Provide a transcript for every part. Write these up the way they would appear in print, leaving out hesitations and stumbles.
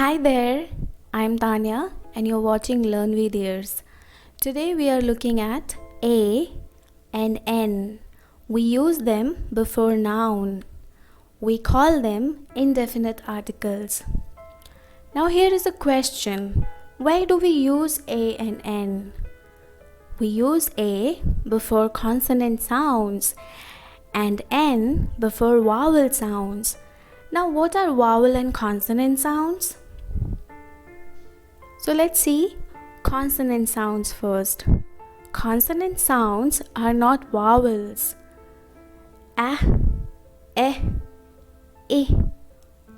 Hi there, I'm Tanya and you're watching Learn with Ears. Today we are looking at A and N. We use them before noun. We call them indefinite articles. Now here is a question. Why do we use A and N? We use A before consonant sounds and N before vowel sounds. Now what are vowel and consonant sounds? So let's see consonant sounds first. Consonant sounds are not vowels. A, E,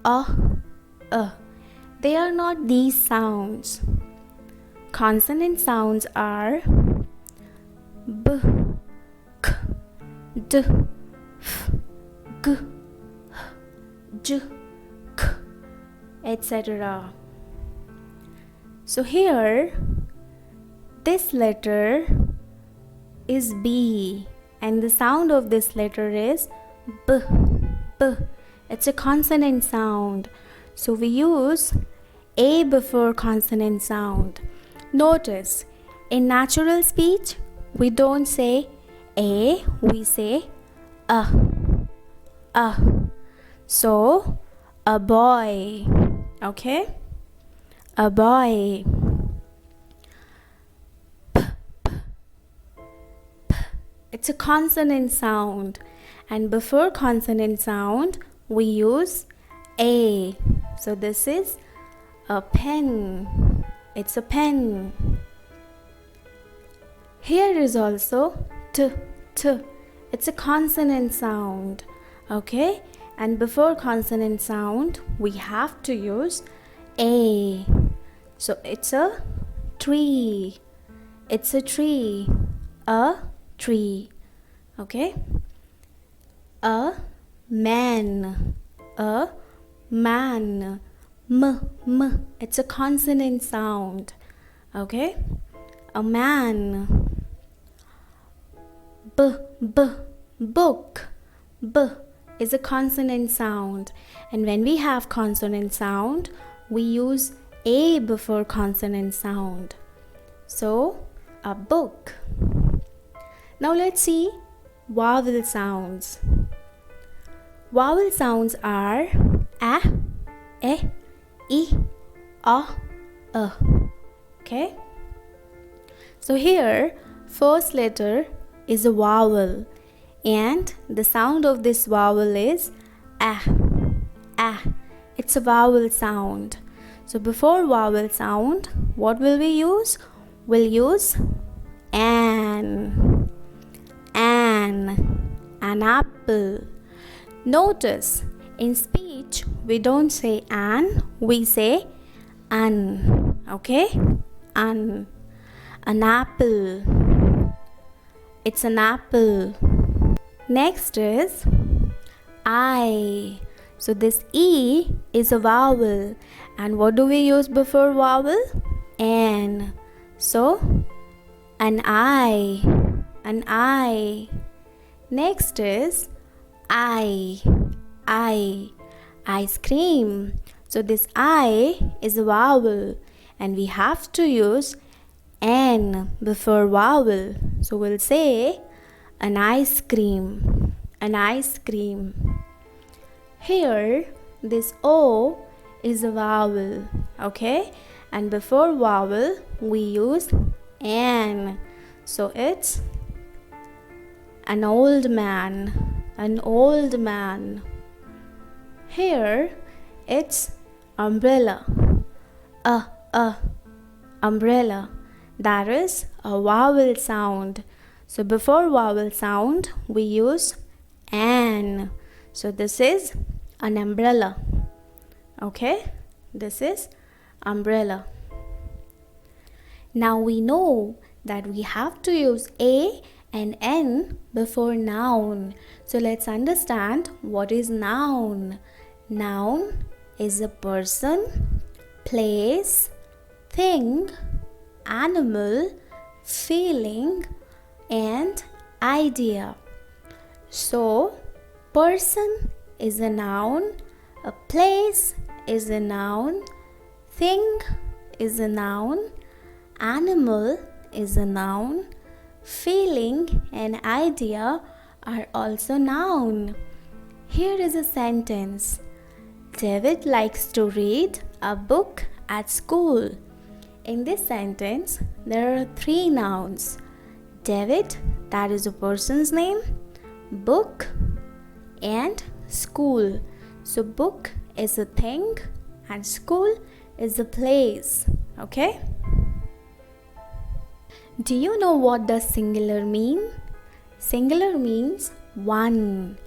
I, They are not these sounds. Consonant sounds are B, K, D, F, G, H, J, K, etc. So here, this letter is B and the sound of this letter is B, B. It's a consonant sound. So we use A before consonant sound. Notice, in natural speech, we don't say A, we say A. So, a boy, okay? A boy. It's a consonant sound, and before consonant sound we use A. So this is a pen. It's a pen. Here is also T. It's a consonant sound, okay? And before consonant sound we have to use A. So it's a tree. It's a tree. A tree. Okay? A man. A man. M. It's a consonant sound. Okay? A man. Book. B is a consonant sound. And when we have consonant sound, we use A before consonant sound. So, a book. Now let's see vowel sounds. Vowel sounds are A, E, I, Okay? So here, first letter is a vowel and the sound of this vowel is A. It's a vowel sound. So before vowel sound, what will we use? We'll use an apple. Notice, in speech, we don't say an, we say an. Okay? An apple. It's an apple. Next is I. So this E is a vowel. And what do we use before vowel? An. So, an eye. Next is I. Ice cream. So this I is a vowel. And we have to use N before vowel. So we'll say an ice cream. Here, this O is a vowel, okay? And before vowel, we use N. So it's an old man. Here, it's umbrella. Umbrella. That is a vowel sound. So before vowel sound, we use N. So this is an umbrella. Okay? This is umbrella. Now we know that we have to use A and N before noun. So let's understand what is noun. Noun is a person, place, thing, animal, feeling, and idea. So, person is a noun, a place is a noun, Thing is a noun. Animal is a noun. Feeling and idea are also noun. Here is a sentence. David likes to read a book at school. In this sentence, there are three nouns. David, that is a person's name, book, and school. So book is a thing and school is a place. Okay? Do you know what does singular mean? Singular means one,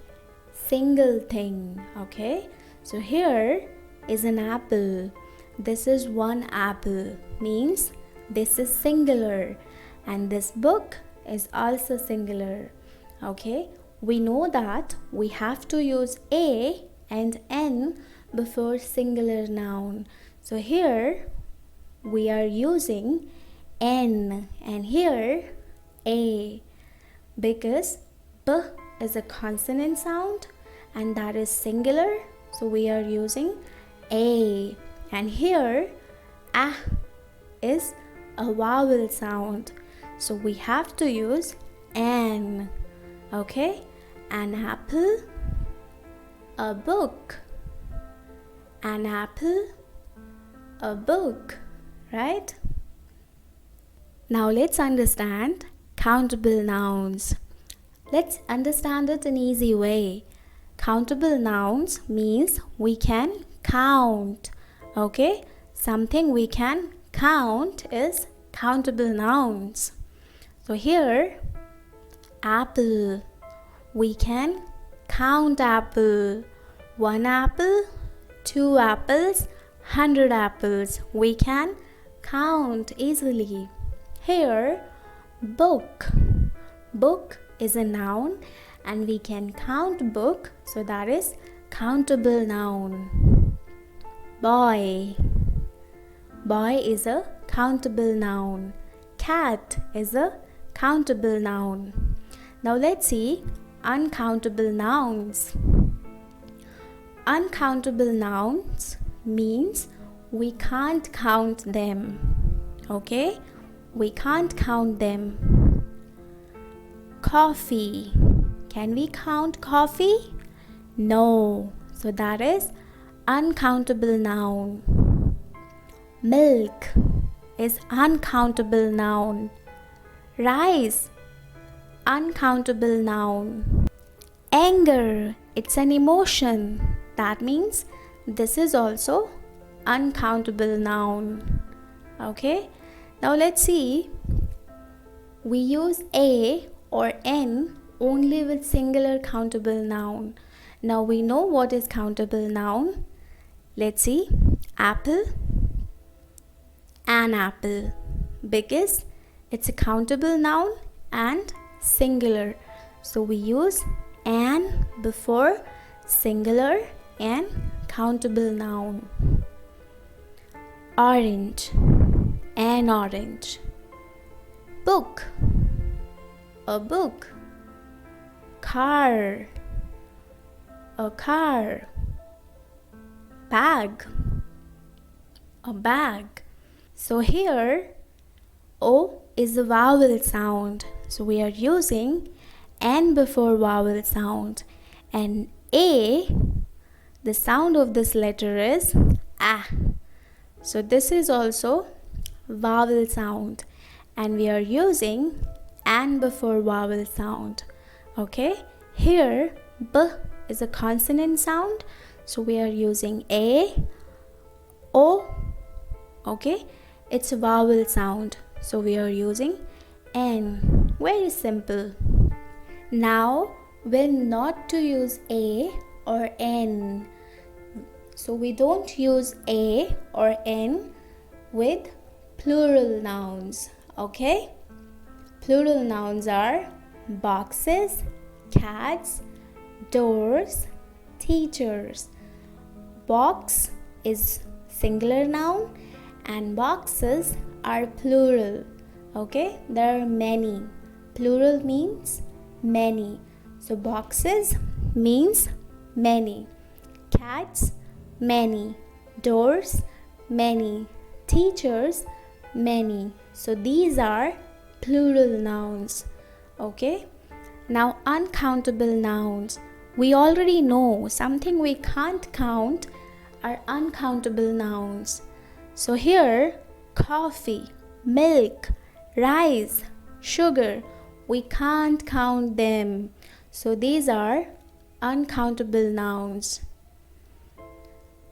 single thing. Okay? So here is an apple. This is one apple, means this is singular, and this book is also singular. Okay, we know that we have to use a and n before singular noun. So here we are using n and here a, because b is a consonant sound and that is singular, so we are using a. And here, a is a vowel sound. So we have to use an. Okay? An apple, a book. An apple, a book. Right? Now let's understand countable nouns. Let's understand it in an easy way. Countable nouns means we can count. Okay, something we can count is countable nouns. So here, apple, we can count apple. 1 apple, 2 apples, 100 apples. We can count easily. Here, book. Book is a noun and we can count book, so that is countable noun. Boy. Boy is a countable noun. Cat is a countable noun. Now let's see uncountable nouns. Uncountable nouns means we can't count them. Okay? We can't count them. Coffee. Can we count coffee? No. So that is uncountable noun. Milk is uncountable noun. Rice, uncountable noun. Anger, it's an emotion. That means this is also uncountable noun. Okay? Now let's see. We use a or n only with singular countable noun. Now we know what is countable noun. Let's see. Apple, an apple, because it's a countable noun and singular. So we use an before singular and countable noun. Orange, an orange. Book, a book. Car, a car. Bag, a bag. So here O is a vowel sound, so we are using N before vowel sound, and A, the sound of this letter is A. So this is also vowel sound and we are using N before vowel sound. Okay, here B is a consonant sound, so we are using A, O. Okay, it's a vowel sound, so we are using N. Very simple. Now when not to use A or N, so we don't use A or N with plural nouns. Okay, plural nouns are boxes, cats, doors, teachers. Box is singular noun and boxes are plural. Okay, there are many. Plural means many. So boxes means many. Cats, many. Doors, many. Teachers, many. So these are plural nouns. Okay. Now uncountable nouns. We already know something we can't count are uncountable nouns. So here, coffee, milk, rice, sugar, we can't count them. So these are uncountable nouns.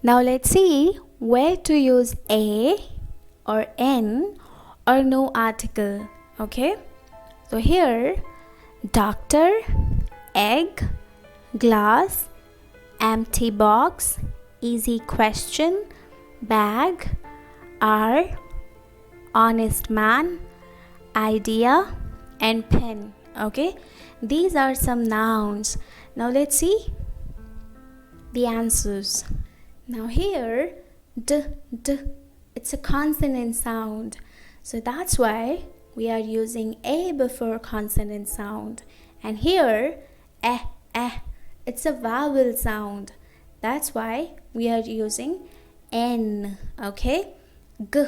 Now let's see where to use a or n or no article. Okay. So here, doctor, egg, glass, empty box, easy question, bag, are, honest man, idea, and pen. Okay, these are some nouns. Now let's see the answers. Now here, d, it's a consonant sound. So that's why we are using a before consonant sound. And here, it's a vowel sound. That's why we are using n. Okay, g,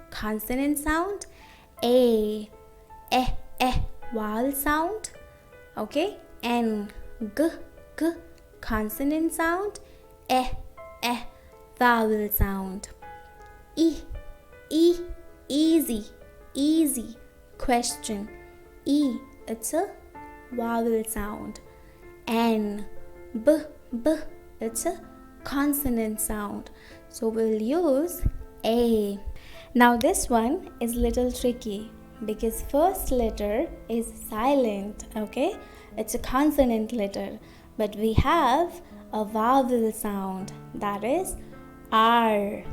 consonant sound, a, vowel sound. Okay, n, g, consonant sound, vowel sound. Easy, question, it's a vowel sound. N, b, it's a consonant sound. So we'll use a. Now this one is little tricky because first letter is silent. Okay, it's a consonant letter, but we have a vowel sound, that is r.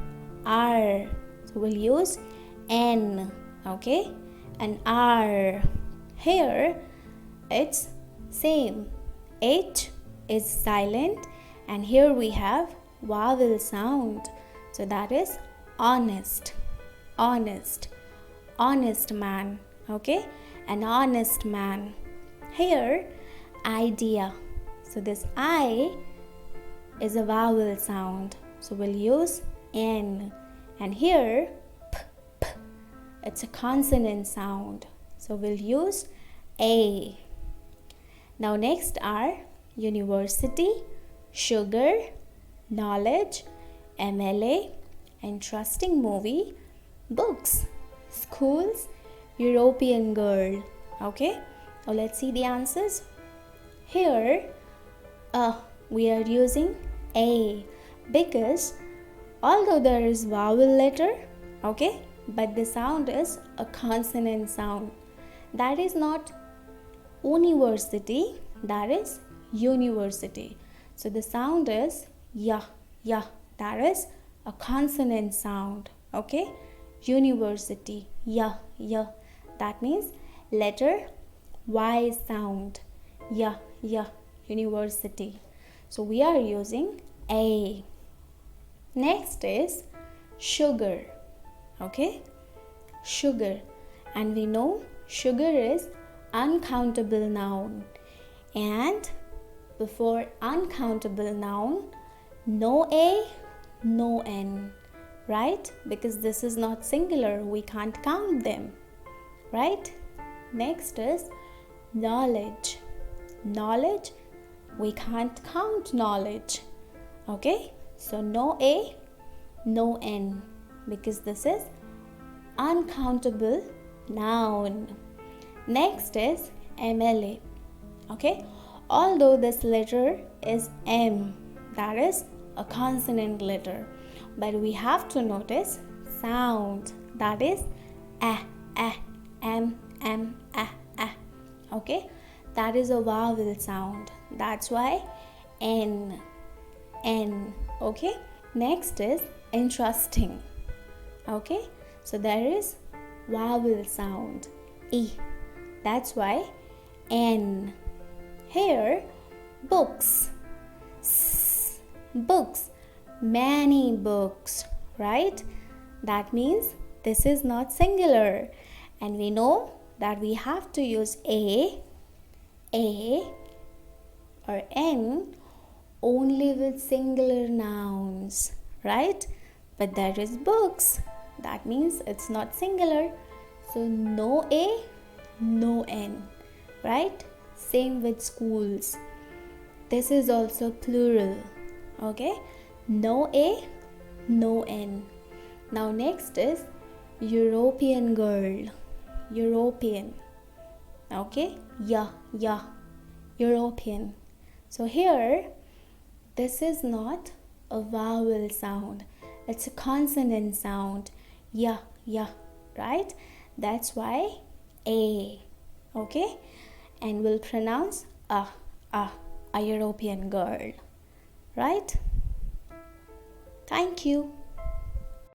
So we'll use n. Okay, and r. Here it's same, h is silent, and here we have vowel sound. So that is honest man. Okay, an honest man. Here, idea. So this I is a vowel sound. So we'll use n. And here, p, it's a consonant sound. So we'll use a. Now next are university, sugar, knowledge, MLA, interesting movie, books, schools, European girl. Okay, now let's see the answers. Here, we are using a because although there is vowel letter, okay, but the sound is a consonant sound. That is not university, that is university. So the sound is ya. That is a consonant sound. Okay, university, ya. That means letter Y sound. Ya, university. So we are using a. Next is sugar. Okay, sugar. And we know sugar is uncountable noun. And before uncountable noun, no a, no n. Right? Because this is not singular, we can't count them. Right? Next is knowledge. Knowledge, we can't count knowledge. Okay? So no a, no n, because this is uncountable noun. Next is MLA. Okay? Although this letter is M, that is a consonant letter, but we have to notice sound, that is m, okay, that is a vowel sound, that's why n. Okay, next is interesting. Okay, so there is vowel sound e, that's why n. Here, books, books, many books, right? That means this is not singular, and we know that we have to use a or n only with singular nouns, right? but there is books. That means it's not singular. So no A, no N, right? Same with schools. This is also plural. Okay? No A, no N. Now next is European girl. European. Okay? Yeah, yeah. European. So here, this is not a vowel sound. It's a consonant sound. Yeah, yeah, right? That's why A. Okay? And we'll pronounce a European girl. Right? Thank you.